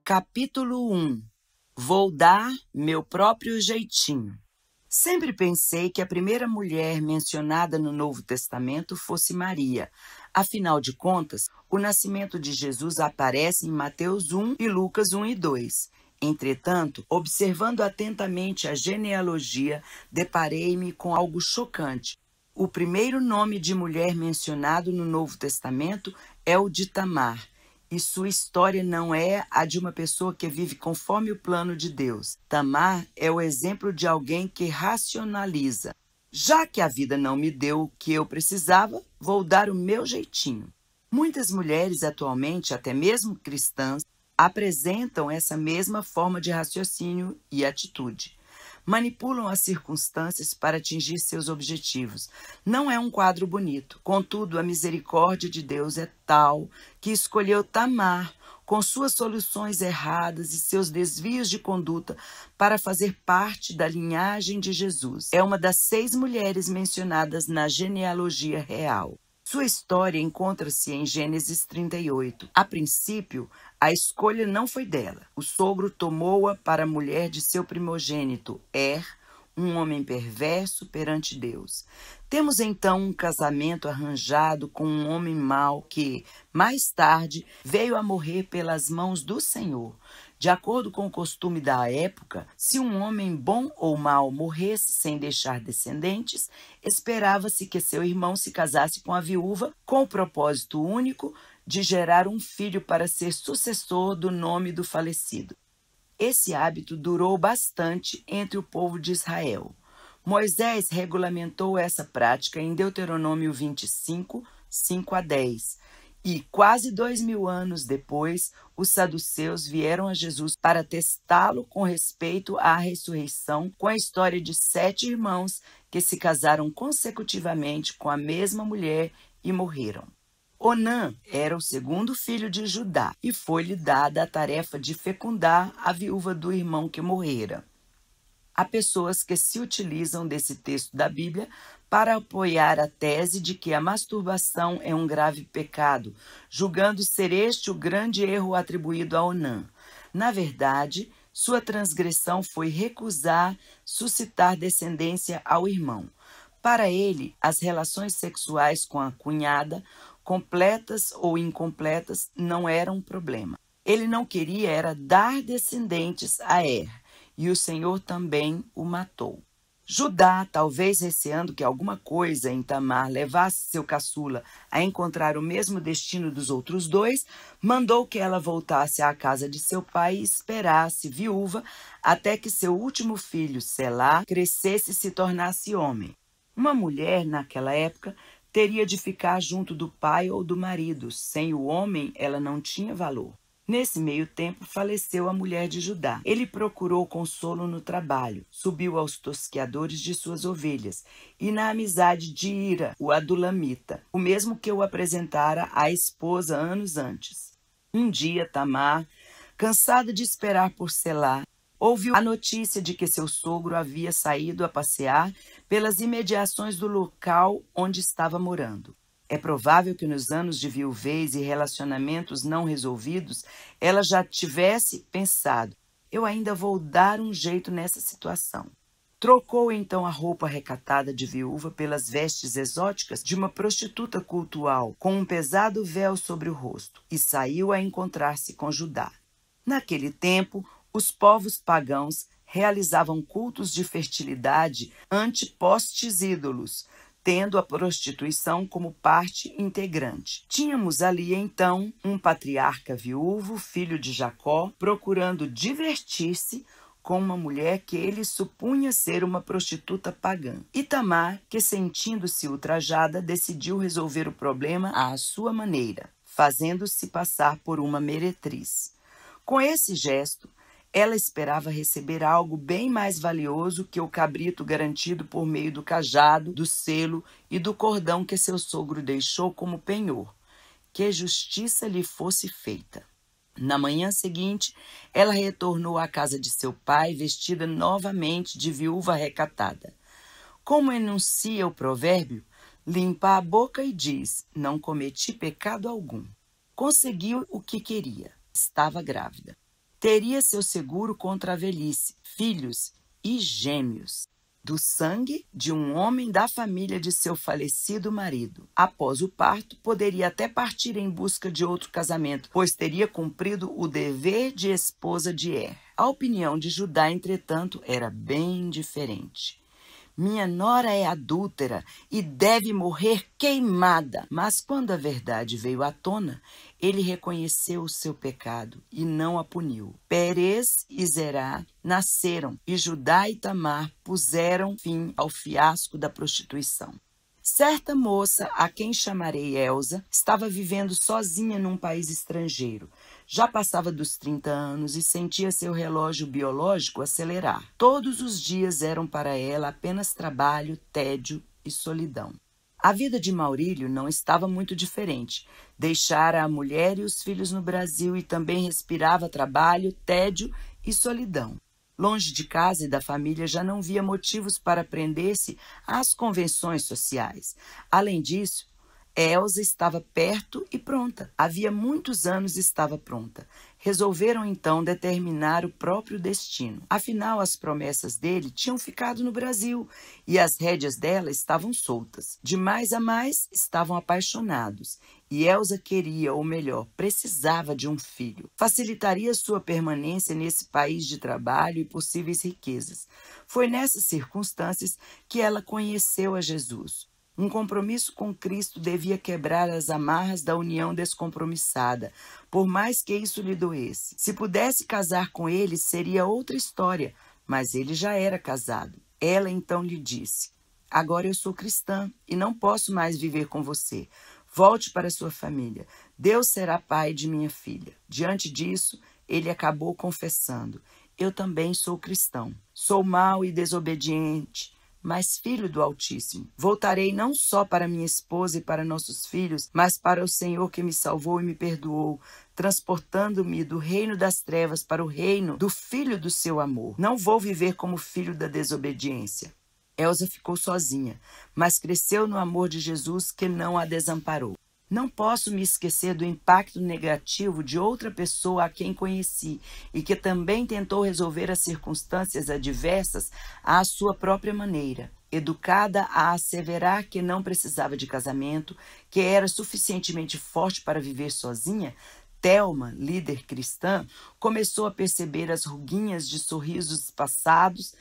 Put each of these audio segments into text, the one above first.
Capítulo 1. Vou dar meu próprio jeitinho. Sempre pensei que a primeira mulher mencionada no Novo Testamento fosse Maria. Afinal de contas, o nascimento de Jesus aparece em Mateus 1 e Lucas 1 e 2. Entretanto, observando atentamente a genealogia, deparei-me com algo chocante. O primeiro nome de mulher mencionado no Novo Testamento é o de Tamar. E sua história não é a de uma pessoa que vive conforme o plano de Deus. Tamar é o exemplo de alguém que racionaliza. Já que a vida não me deu o que eu precisava, vou dar o meu jeitinho. Muitas mulheres atualmente, até mesmo cristãs, apresentam essa mesma forma de raciocínio e atitude. Manipulam as circunstâncias para atingir seus objetivos. Não é um quadro bonito. Contudo, a misericórdia de Deus é tal que escolheu Tamar, com suas soluções erradas e seus desvios de conduta, para fazer parte da linhagem de Jesus. É uma das 6 mulheres mencionadas na genealogia real. Sua história encontra-se em Gênesis 38. A princípio, a escolha não foi dela. O sogro tomou-a para a mulher de seu primogênito, um homem perverso perante Deus. Temos então um casamento arranjado com um homem mau que, mais tarde, veio a morrer pelas mãos do Senhor. De acordo com o costume da época, se um homem bom ou mau morresse sem deixar descendentes, esperava-se que seu irmão se casasse com a viúva com o propósito único de gerar um filho para ser sucessor do nome do falecido. Esse hábito durou bastante entre o povo de Israel. Moisés regulamentou essa prática em Deuteronômio 25, 5 a 10. E quase 2000 anos depois, os saduceus vieram a Jesus para testá-lo com respeito à ressurreição, com a história de 7 irmãos que se casaram consecutivamente com a mesma mulher e morreram. Onã era o segundo filho de Judá e foi-lhe dada a tarefa de fecundar a viúva do irmão que morrera. Há pessoas que se utilizam desse texto da Bíblia para apoiar a tese de que a masturbação é um grave pecado, julgando ser este o grande erro atribuído a Onã. Na verdade, sua transgressão foi recusar suscitar descendência ao irmão. Para ele, as relações sexuais com a cunhada, completas ou incompletas, não eram um problema. Ele não queria era dar descendentes a e o Senhor também o matou. Judá, talvez receando que alguma coisa em Tamar levasse seu caçula a encontrar o mesmo destino dos outros 2, mandou que ela voltasse à casa de seu pai e esperasse viúva até que seu último filho, Selá, crescesse e se tornasse homem. Uma mulher, naquela época, teria de ficar junto do pai ou do marido. Sem o homem, ela não tinha valor. Nesse meio tempo, faleceu a mulher de Judá. Ele procurou consolo no trabalho, subiu aos tosqueadores de suas ovelhas e na amizade de Ira, o adulamita, o mesmo que o apresentara à esposa anos antes. Um dia, Tamar, cansada de esperar por Selá, ouviu a notícia de que seu sogro havia saído a passear pelas imediações do local onde estava morando. É provável que nos anos de viuvez e relacionamentos não resolvidos, ela já tivesse pensado, eu ainda vou dar um jeito nessa situação. Trocou então a roupa recatada de viúva pelas vestes exóticas de uma prostituta cultual, com um pesado véu sobre o rosto, e saiu a encontrar-se com Judá. Naquele tempo, os povos pagãos realizavam cultos de fertilidade ante postes ídolos, tendo a prostituição como parte integrante. Tínhamos ali, então, um patriarca viúvo, filho de Jacó, procurando divertir-se com uma mulher que ele supunha ser uma prostituta pagã. E Tamar, que sentindo-se ultrajada, decidiu resolver o problema à sua maneira, fazendo-se passar por uma meretriz. Com esse gesto, ela esperava receber algo bem mais valioso que o cabrito garantido por meio do cajado, do selo e do cordão que seu sogro deixou como penhor. Que justiça lhe fosse feita. Na manhã seguinte, ela retornou à casa de seu pai, vestida novamente de viúva recatada. Como enuncia o provérbio, limpa a boca e diz, não cometi pecado algum. Conseguiu o que queria, estava grávida. teria seu seguro contra a velhice, filhos e gêmeos, do sangue de um homem da família de seu falecido marido. Após o parto, poderia até partir em busca de outro casamento, pois teria cumprido o dever de esposa de Er. A opinião de Judá, entretanto, era bem diferente. Minha nora é adúltera e deve morrer queimada. Mas quando a verdade veio à tona, ele reconheceu o seu pecado e não a puniu. Pérez e Zerá nasceram e Judá e Tamar puseram fim ao fiasco da prostituição. Certa moça, a quem chamarei Elsa, estava vivendo sozinha num país estrangeiro. Já passava dos 30 anos e sentia seu relógio biológico acelerar. Todos os dias eram para ela apenas trabalho, tédio e solidão. A vida de Maurílio não estava muito diferente. Deixara a mulher e os filhos no Brasil e também respirava trabalho, tédio e solidão. Longe de casa e da família, já não via motivos para prender-se às convenções sociais. Além disso, Elsa estava perto e pronta. Havia muitos anos estava pronta. Resolveram então determinar o próprio destino. Afinal, as promessas dele tinham ficado no Brasil e as rédeas dela estavam soltas. De mais a mais, estavam apaixonados. E Elsa queria, ou melhor, precisava de um filho. Facilitaria sua permanência nesse país de trabalho e possíveis riquezas. Foi nessas circunstâncias que ela conheceu a Jesus. Um compromisso com Cristo devia quebrar as amarras da união descompromissada, por mais que isso lhe doesse. Se pudesse casar com ele, seria outra história, mas ele já era casado. Ela então lhe disse: agora eu sou cristã e não posso mais viver com você. Volte para sua família. Deus será pai de minha filha. Diante disso, ele acabou confessando: eu também sou cristão. Sou mau e desobediente, mas filho do Altíssimo. Voltarei não só para minha esposa e para nossos filhos, mas para o Senhor que me salvou e me perdoou, transportando-me do reino das trevas para o reino do Filho do seu amor. Não vou viver como filho da desobediência. Elsa ficou sozinha, mas cresceu no amor de Jesus que não a desamparou. Não posso me esquecer do impacto negativo de outra pessoa a quem conheci e que também tentou resolver as circunstâncias adversas à sua própria maneira. Educada a asseverar que não precisava de casamento, que era suficientemente forte para viver sozinha, Thelma, líder cristã, começou a perceber as ruguinhas de sorrisos passados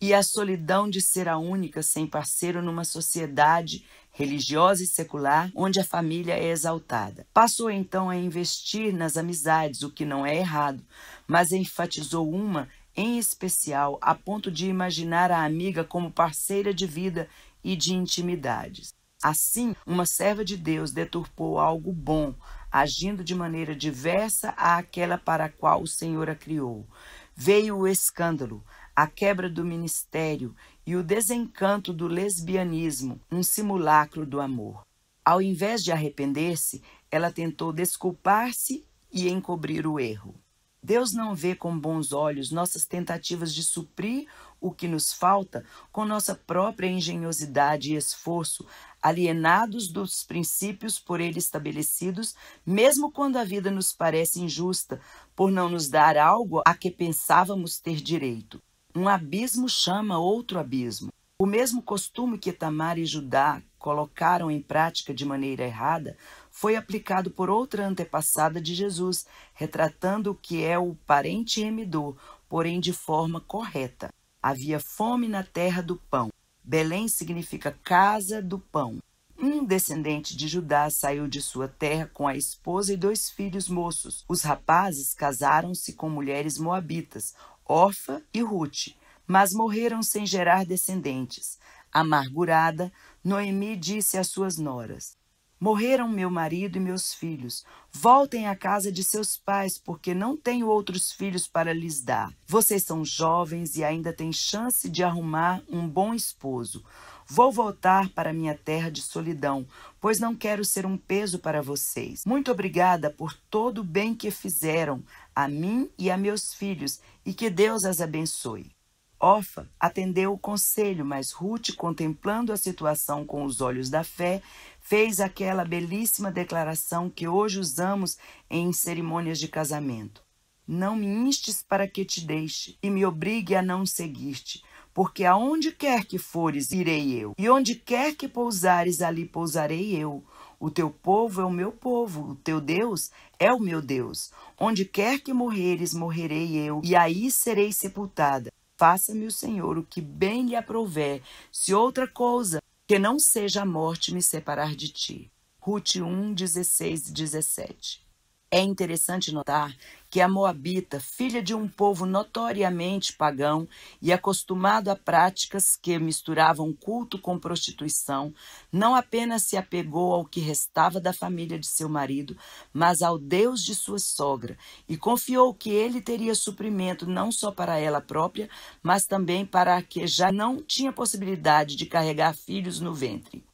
e a solidão de ser a única sem parceiro numa sociedade religiosa e secular, onde a família é exaltada. Passou então a investir nas amizades, o que não é errado, mas enfatizou uma em especial a ponto de imaginar a amiga como parceira de vida e de intimidades. Assim, uma serva de Deus deturpou algo bom, agindo de maneira diversa àquela para a qual o Senhor a criou. Veio o escândalo, a quebra do ministério e o desencanto do lesbianismo, um simulacro do amor. Ao invés de arrepender-se, ela tentou desculpar-se e encobrir o erro. Deus não vê com bons olhos nossas tentativas de suprir o que nos falta com nossa própria engenhosidade e esforço, alienados dos princípios por ele estabelecidos, mesmo quando a vida nos parece injusta, por não nos dar algo a que pensávamos ter direito. Um abismo chama outro abismo. O mesmo costume que Tamar e Judá colocaram em prática de maneira errada foi aplicado por outra antepassada de Jesus, retratando o que é o parente remidor, porém de forma correta. Havia fome na terra do pão. Belém significa casa do pão. Um descendente de Judá saiu de sua terra com a esposa e 2 filhos moços. Os rapazes casaram-se com mulheres moabitas, Orfa e Rute, mas morreram sem gerar descendentes. Amargurada, Noemi disse às suas noras: morreram meu marido e meus filhos. Voltem à casa de seus pais, porque não tenho outros filhos para lhes dar. Vocês são jovens e ainda têm chance de arrumar um bom esposo. Vou voltar para minha terra de solidão, pois não quero ser um peso para vocês. Muito obrigada por todo o bem que fizeram a mim e a meus filhos, e que Deus as abençoe. Orfa atendeu o conselho, mas Rute, contemplando a situação com os olhos da fé, fez aquela belíssima declaração que hoje usamos em cerimônias de casamento. Não me instes para que te deixe, e me obrigue a não seguir-te, porque aonde quer que fores, irei eu, e onde quer que pousares, ali pousarei eu. O teu povo é o meu povo, o teu Deus é o meu Deus. Onde quer que morreres, morrerei eu, e aí serei sepultada. Faça-me o Senhor o que bem lhe aprouver, se outra coisa que não seja a morte me separar de ti. Rute 1, 16 e 17. É interessante notar que a moabita, filha de um povo notoriamente pagão e acostumado a práticas que misturavam culto com prostituição, não apenas se apegou ao que restava da família de seu marido, mas ao Deus de sua sogra, e confiou que ele teria suprimento não só para ela própria, mas também para a que já não tinha possibilidade de carregar filhos no ventre.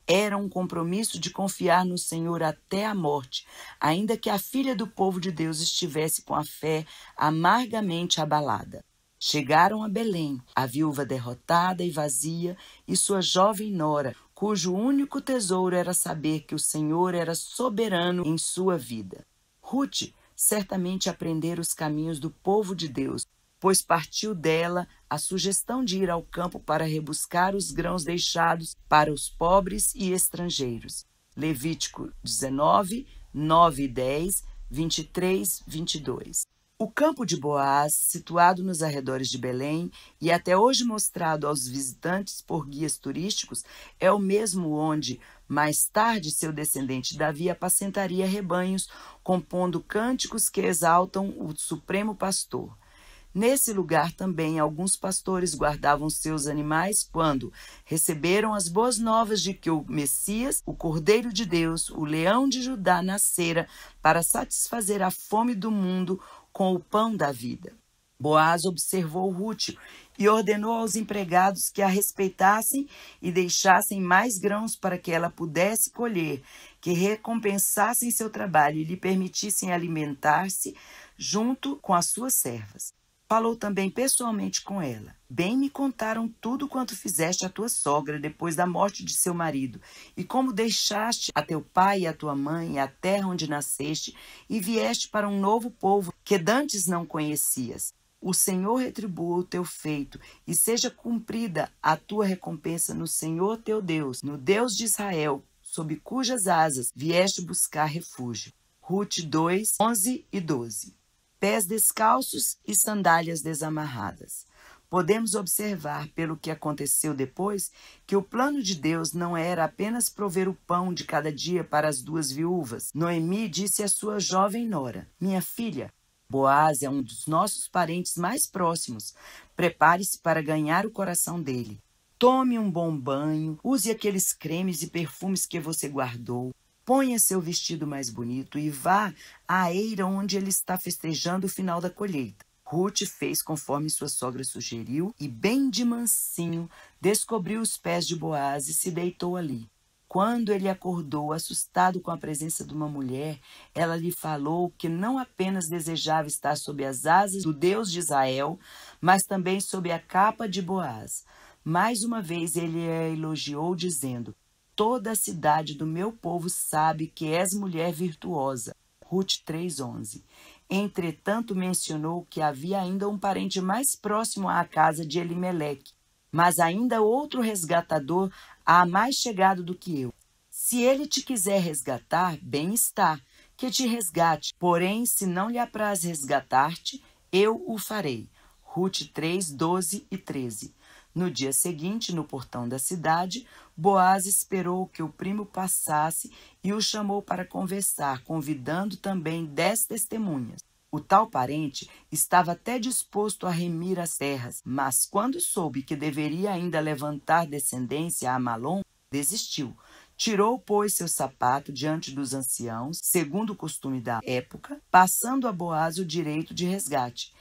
Era um compromisso de confiar no Senhor até a morte, ainda que a filha do povo de Deus estivesse com a fé amargamente abalada. Chegaram a Belém, a viúva derrotada e vazia, e sua jovem nora, cujo único tesouro era saber que o Senhor era soberano em sua vida. Rute certamente aprendera os caminhos do povo de Deus, pois partiu dela a sugestão de ir ao campo para rebuscar os grãos deixados para os pobres e estrangeiros. Levítico 19, 9 e 10, 23, 22. O campo de Boaz, situado nos arredores de Belém e até hoje mostrado aos visitantes por guias turísticos, é o mesmo onde, mais tarde, seu descendente Davi apacentaria rebanhos, compondo cânticos que exaltam o Supremo Pastor. Nesse lugar também alguns pastores guardavam seus animais quando receberam as boas novas de que o Messias, o Cordeiro de Deus, o Leão de Judá, nascera para satisfazer a fome do mundo com o pão da vida. Boaz observou Rute e ordenou aos empregados que a respeitassem e deixassem mais grãos para que ela pudesse colher, que recompensassem seu trabalho e lhe permitissem alimentar-se junto com as suas servas. Falou também pessoalmente com ela. Bem me contaram tudo quanto fizeste à tua sogra depois da morte de seu marido, e como deixaste a teu pai e a tua mãe e a terra onde nasceste, e vieste para um novo povo que dantes não conhecias. O Senhor retribua o teu feito, e seja cumprida a tua recompensa no Senhor teu Deus, no Deus de Israel, sob cujas asas vieste buscar refúgio. Rute 2, 11 e 12. Pés descalços e sandálias desamarradas. Podemos observar, pelo que aconteceu depois, que o plano de Deus não era apenas prover o pão de cada dia para as duas viúvas. Noemi disse à sua jovem nora: minha filha, Boaz é um dos nossos parentes mais próximos. Prepare-se para ganhar o coração dele. Tome um bom banho, use aqueles cremes e perfumes que você guardou. Ponha seu vestido mais bonito e vá à eira onde ele está festejando o final da colheita. Rute fez conforme sua sogra sugeriu e, bem de mansinho, descobriu os pés de Boaz e se deitou ali. Quando ele acordou, assustado com a presença de uma mulher, ela lhe falou que não apenas desejava estar sob as asas do Deus de Israel, mas também sob a capa de Boaz. Mais uma vez ele a elogiou, dizendo: toda a cidade do meu povo sabe que és mulher virtuosa. Rute 3:11. Entretanto, mencionou que havia ainda um parente mais próximo à casa de Elimeleque, mas ainda outro resgatador há mais chegado do que eu. Se ele te quiser resgatar, bem está, que te resgate. Porém, se não lhe apraz resgatar-te, eu o farei. Rute 3:12 e 13. No dia seguinte, no portão da cidade, Boaz esperou que o primo passasse e o chamou para conversar, convidando também 10 testemunhas. O tal parente estava até disposto a remir as terras, mas quando soube que deveria ainda levantar descendência a Malom, desistiu. Tirou, pois, seu sapato diante dos anciãos, segundo o costume da época, passando a Boaz o direito de resgate.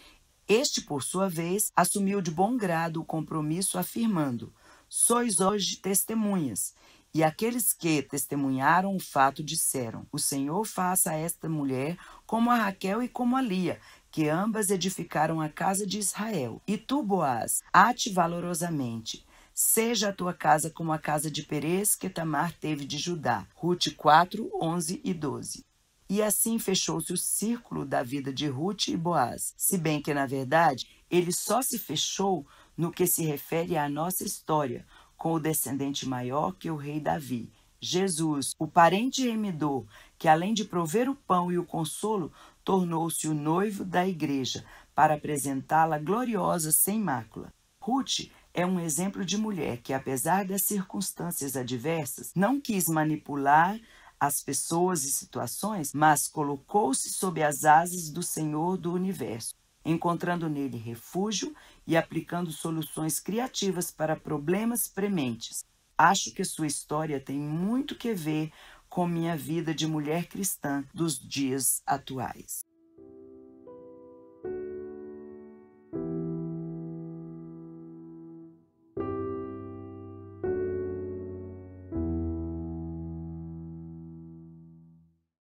Este, por sua vez, assumiu de bom grado o compromisso, afirmando: sois hoje testemunhas. E aqueles que testemunharam o fato disseram: o Senhor faça a esta mulher como a Raquel e como a Lia, que ambas edificaram a casa de Israel. E tu, Boaz, ate valorosamente. Seja a tua casa como a casa de Perez que Tamar teve de Judá. Rute 4:11 e 12. E assim fechou-se o círculo da vida de Ruth e Boaz, se bem que, na verdade, ele só se fechou no que se refere à nossa história, com o descendente maior que o rei Davi, Jesus, o parente remidor, que além de prover o pão e o consolo, tornou-se o noivo da igreja, para apresentá-la gloriosa sem mácula. Ruth é um exemplo de mulher que, apesar das circunstâncias adversas, não quis manipular as pessoas e situações, mas colocou-se sob as asas do Senhor do Universo, encontrando nele refúgio e aplicando soluções criativas para problemas prementes. Acho que sua história tem muito que ver com minha vida de mulher cristã dos dias atuais.